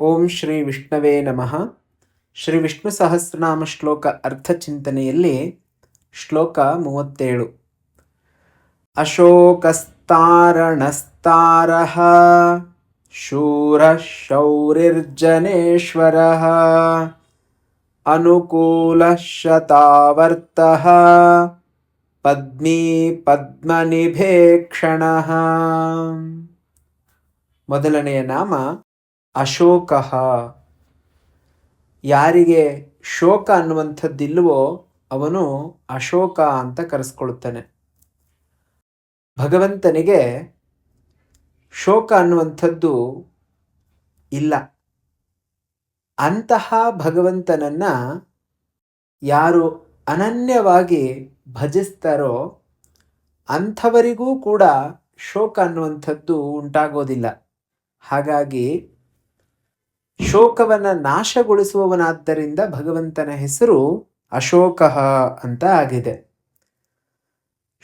ಓಂ ಶ್ರೀ ವಿಷ್ಣವೇ ನಮಃ. ಶ್ರೀ ವಿಷ್ಣು ಸಹಸ್ರನಾಮ ಶ್ಲೋಕ ಅರ್ಥಚಿಂತನೆಯಲ್ಲಿ ಶ್ಲೋಕ 37. ಅಶೋಕಸ್ತಾರಣಸ್ತಾರಃ ಶೂರಃ ಶೌರಿರ್ಜನೇಶ್ವರಃ ಅನುಕೂಲಃ ಶತಾವರ್ತಃ ಪದ್ಮೀ ಪದ್ಮನಿಭೇಕ್ಷಣಃ. ಮೊದಲನೆಯ ನಾಮ ಅಶೋಕ. ಯಾರಿಗೆ ಶೋಕ ಅನ್ನುವಂಥದ್ದಿಲ್ವೋ ಅವನು ಅಶೋಕ ಅಂತ ಕರೆಸ್ಕೊಳ್ತಾನೆ. ಭಗವಂತನಿಗೆ ಶೋಕ ಅನ್ನುವಂಥದ್ದು ಇಲ್ಲ. ಅಂತಹ ಭಗವಂತನನ್ನ ಯಾರು ಅನನ್ಯವಾಗಿ ಭಜಿಸ್ತಾರೋ ಅಂಥವರಿಗೂ ಕೂಡ ಶೋಕ ಅನ್ನುವಂಥದ್ದು ಉಂಟಾಗೋದಿಲ್ಲ. ಹಾಗಾಗಿ ಶೋಕವನ್ನು ನಾಶಗೊಳಿಸುವವನಾದ್ದರಿಂದ ಭಗವಂತನ ಹೆಸರು ಅಶೋಕ ಅಂತ ಆಗಿದೆ.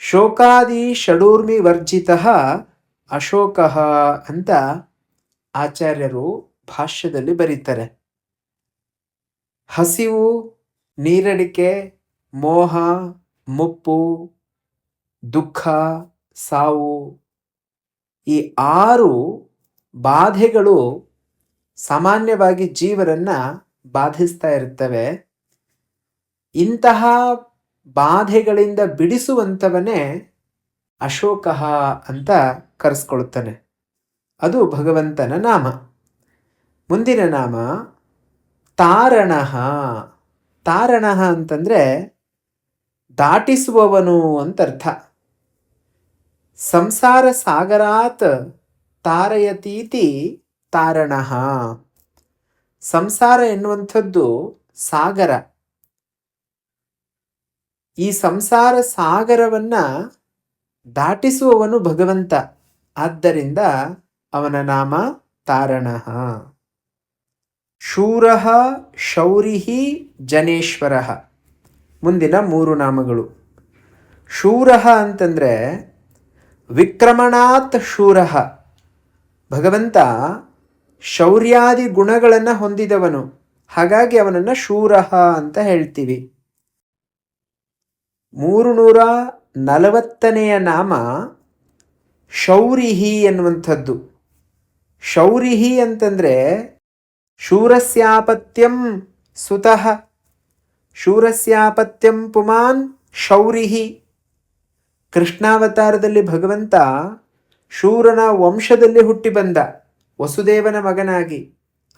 ಶೋಕಾದಿ ಷಡೂರ್ಮಿ ವರ್ಜಿತ ಅಶೋಕ ಅಂತ ಆಚಾರ್ಯರು ಭಾಷ್ಯದಲ್ಲಿ ಬರೀತಾರೆ. ಹಸಿವು, ನೀರಡಿಕೆ, ಮೋಹ, ಮುಪ್ಪು, ದುಃಖ, ಸಾವು, ಈ 6 ಬಾಧೆಗಳು ಸಾಮಾನ್ಯವಾಗಿ ಜೀವರನ್ನ ಬಾಧಿಸ್ತಾ ಇರ್ತವೆ. ಇಂತಹ ಬಾಧೆಗಳಿಂದ ಬಿಡಿಸುವಂಥವನೇ ಅಶೋಕ ಅಂತ ಕರೆಸ್ಕೊಳ್ತಾನೆ. ಅದು ಭಗವಂತನ ನಾಮ. ಮುಂದಿನ ನಾಮ ತಾರಣಃ. ತಾರಣಃ ಅಂತಂದ್ರೆ ದಾಟಿಸುವವನು ಅಂತ ಅರ್ಥ. ಸಂಸಾರ ಸಾಗರಾತ್ ತಾರಯತೀತಿ ತಾರಣಃ. ಸಂಸಾರ ಎನ್ನುವಂಥದ್ದು ಸಾಗರ. ಈ ಸಂಸಾರ ಸಾಗರವನ್ನ ದಾಟಿಸುವವನು ಭಗವಂತ. ಆದ್ದರಿಂದ ಅವನ ನಾಮ ತಾರಣಃ. ಶೂರಃ ಶೌರಿಃ ಜನೇಶ್ವರಃ. ಮುಂದಿನ 3 ನಾಮಗಳು. ಶೂರಃ ಅಂತಂದ್ರೆ ವಿಕ್ರಮಣಾತ್ ಶೂರಃ. ಭಗವಂತ ಶೌರ್ಯಾದಿ ಗುಣಗಳನ್ನು ಹೊಂದಿದವನು. ಹಾಗಾಗಿ ಅವನನ್ನು ಶೂರಃ ಅಂತ ಹೇಳ್ತೀವಿ. 340ನೆಯ ನಾಮ ಶೌರಿಹಿ ಎನ್ನುವಂಥದ್ದು. ಶೌರಿಹಿ ಅಂತಂದ್ರೆ ಶೂರಸ್ಯಾಪತ್ಯಂ ಸುತಃ. ಶೂರಸ್ಯಾಪತ್ಯಂ ಪುಮಾನ್ ಶೌರಿಹಿ. ಕೃಷ್ಣಾವತಾರದಲ್ಲಿ ಭಗವಂತ ಶೂರನ ವಂಶದಲ್ಲಿ ಹುಟ್ಟಿ ಬಂದ, ವಸುದೇವನ ಮಗನಾಗಿ.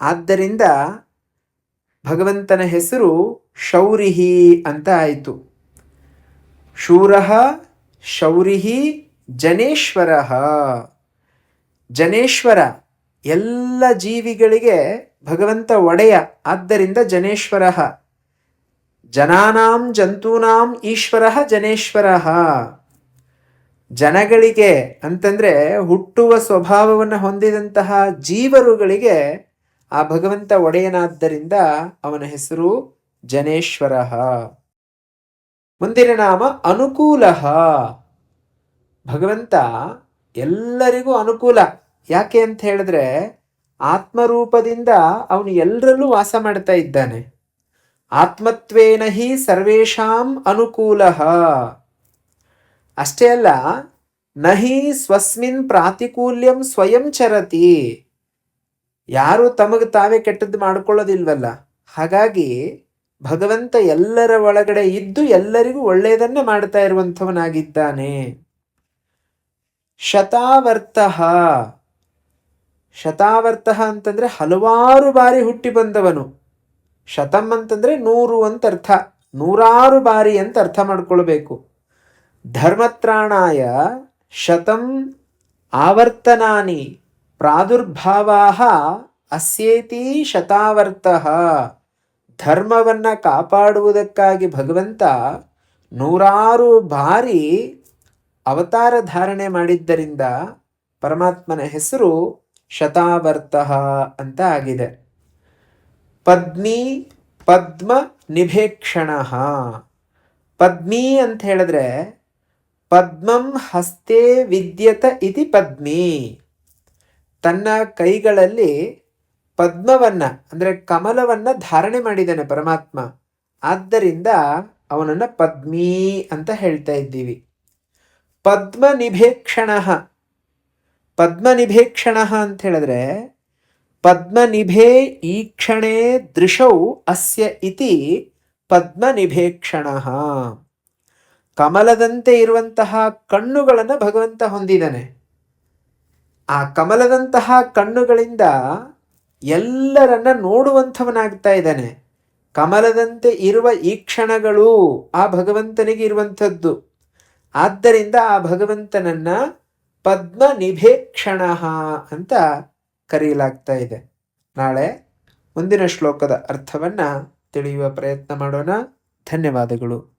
ಆದ್ದರಿಂದ ಭಗವಂತನ ಹೆಸರು ಶೌರಿಹಿ ಅಂತ ಆಯಿತು. ಶೂರಃ ಶೌರಿಃ ಜನೇಶ್ವರಃ. ಜನೇಶ್ವರ, ಎಲ್ಲ ಜೀವಿಗಳಿಗೆ ಭಗವಂತ ಒಡೆಯ. ಆದ್ದರಿಂದ ಜನೇಶ್ವರಃ. ಜನಾನಾಂ ಜಂತೂನಾಂ ಈಶ್ವರಃ ಜನೇಶ್ವರಃ. ಜನಗಳಿಗೆ ಅಂತಂದ್ರೆ ಹುಟ್ಟುವ ಸ್ವಭಾವವನ್ನು ಹೊಂದಿದಂತಹ ಜೀವರುಗಳಿಗೆ ಆ ಭಗವಂತ ಒಡೆಯನಾದ್ದರಿಂದ ಅವನ ಹೆಸರು ಜನೇಶ್ವರಃ. ಮುಂದಿನ ನಾಮ ಅನುಕೂಲಃ. ಭಗವಂತ ಎಲ್ಲರಿಗೂ ಅನುಕೂಲ. ಯಾಕೆ ಅಂತ ಹೇಳಿದ್ರೆ ಆತ್ಮರೂಪದಿಂದ ಅವನು ಎಲ್ಲರಲ್ಲೂ ವಾಸ ಮಾಡ್ತಾ ಇದ್ದಾನೆ. ಆತ್ಮತ್ವೇನ ಹಿ ಸರ್ವೇಷಾಂ ಅನುಕೂಲಃ. ಅಷ್ಟೇ ಅಲ್ಲ, ನಹಿ ಸ್ವಸ್ಮಿನ್ ಪ್ರಾತಿಕೂಲ್ಯಂ ಸ್ವಯಂ ಚರತಿ. ಯಾರು ತಮಗೆ ತಾವೇ ಕೆಟ್ಟದ್ದು ಮಾಡ್ಕೊಳ್ಳೋದಿಲ್ವಲ್ಲ. ಹಾಗಾಗಿ ಭಗವಂತ ಎಲ್ಲರ ಒಳಗಡೆ ಇದ್ದು ಎಲ್ಲರಿಗೂ ಒಳ್ಳೆಯದನ್ನ ಮಾಡ್ತಾ ಇರುವಂಥವನಾಗಿದ್ದಾನೆ. ಶತಾವರ್ತಃ. ಶತಾವರ್ತಃ ಅಂತಂದ್ರೆ ಹಲವಾರು ಬಾರಿ ಹುಟ್ಟಿ ಬಂದವನು. ಶತಂ ಅಂತಂದ್ರೆ 100 ಅಂತ ಅರ್ಥ. 100 ಬಾರಿ ಅಂತ ಅರ್ಥ ಮಾಡ್ಕೊಳ್ಬೇಕು. ಧರ್ಮತ್ರಾಣಾಯ ಶತಂ ಆವರ್ತನಾನಿ ಪ್ರಾದುರ್ಭಾವಾಹ ಅಸ್ಯೇತಿ ಶತಾವರ್ತಃ. ಧರ್ಮವನ್ನ ಕಾಪಾಡುವುದಕ್ಕಾಗಿ ಭಗವಂತ 100 ಬಾರಿ ಅವತಾರ ಧಾರಣೆ ಮಾಡಿದ್ದರಿಂದ ಪರಮಾತ್ಮನ ಹೆಸರು ಶತಾವರ್ತಃ ಅಂತ ಆಗಿದೆ. ಪದ್ಮೀ ಪದ್ಮ ನಿಭೇಕ್ಷಣಃ. ಪದ್ಮೀ ಅಂತ ಹೇಳಿದ್ರೆ ಪದ್ಮಂ ಹಸ್ತೆ ವಿದ್ಯತ ಇತಿ ಪದ್ಮಿ. ತನ್ನ ಕೈಗಳಲ್ಲಿ ಪದ್ಮವನ್ನ ಅಂದರೆ ಕಮಲವನ್ನ ಧಾರಣೆ ಮಾಡಿದ್ದಾನೆ ಪರಮಾತ್ಮ. ಆದ್ದರಿಂದ ಅವನನ್ನು ಪದ್ಮೀ ಅಂತ ಹೇಳ್ತಾ ಇದ್ದೀವಿ. ಪದ್ಮನಿಭೇಕ್ಷಣ. ಪದ್ಮನಿಭೇಕ್ಷಣ ಅಂತ ಹೇಳಿದ್ರೆ ಪದ್ಮನಿಭೇ ಈಕ್ಷಣೆ ದೃಶೌ ಅಸ್ಯ ಇತಿ ಪದ್ಮನಿಭೇಕ್ಷಣ. ಕಮಲದಂತೆ ಇರುವಂತಹ ಕಣ್ಣುಗಳನ್ನು ಭಗವಂತ ಹೊಂದಿದ್ದಾನೆ. ಆ ಕಮಲದಂತಹ ಕಣ್ಣುಗಳಿಂದ ಎಲ್ಲರನ್ನ ನೋಡುವಂಥವನಾಗ್ತಾ ಇದ್ದಾನೆ. ಕಮಲದಂತೆ ಇರುವ ಈ ಕ್ಷಣಗಳು ಆ ಭಗವಂತನಿಗೆ ಇರುವಂಥದ್ದು. ಆದ್ದರಿಂದ ಆ ಭಗವಂತನನ್ನ ಪದ್ಮನಿಭೇಕ್ಷಣ ಅಂತ ಕರೆಯಲಾಗ್ತಾ ಇದೆ. ನಾಳೆ ಮುಂದಿನ ಶ್ಲೋಕದ ಅರ್ಥವನ್ನು ತಿಳಿಯುವ ಪ್ರಯತ್ನ ಮಾಡೋಣ. ಧನ್ಯವಾದಗಳು.